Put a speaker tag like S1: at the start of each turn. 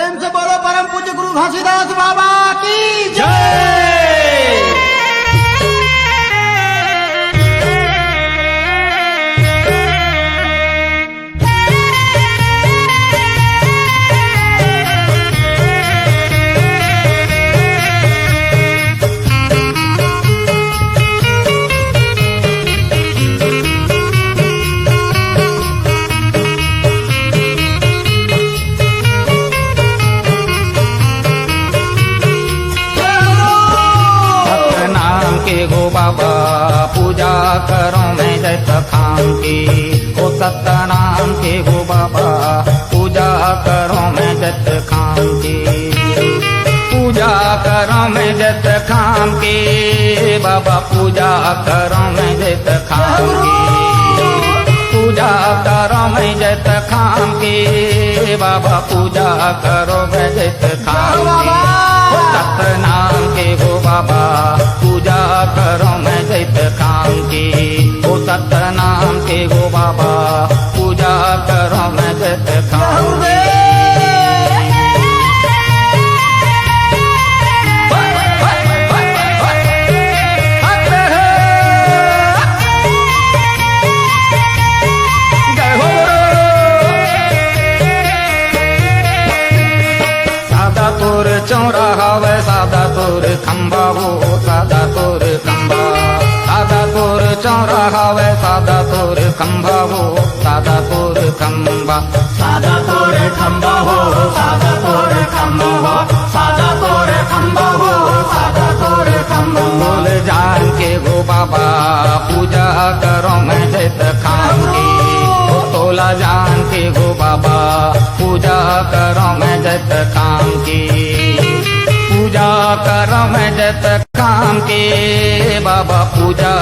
S1: प्रेम से बोलो परम पूज्य गुरु घासीदास बाबा की
S2: जय। गो बाबा पूजा करो मैं जत खाम की, ओ सतनाम के गो बाबा पूजा करो मैं जत खाम की, पूजा करो मैं जत खाम की, बाबा पूजा करो मैं जत खाम की, पूजा करो मैं जत खाम की, बाबा पूजा करो मैं जत खाम की, सतनाम के गो बाबा पूजा करो मैं जत खाम की, ओ सतनाम के गो बाबा पूजा करो मैं जत खाम की। चौरा हवे सादा तोर खंबा हो, सादा तोर खंबा, सादा तोर चौरा हवे सादा तोर खंबा हो, सादा तोर खंबा,
S1: सादा तोर खंबा हो, सादा तोर खंबा हो, सादा तोर खंबा हो, सादा तोर खंबा।
S2: बोल जान के गो बाबा पूजा करो मैं जत खाम की, तोला जान के गो बाबा पूजा करो मैं जत खाम की, पूजा करो मैं जत काम के, बाबा पूजा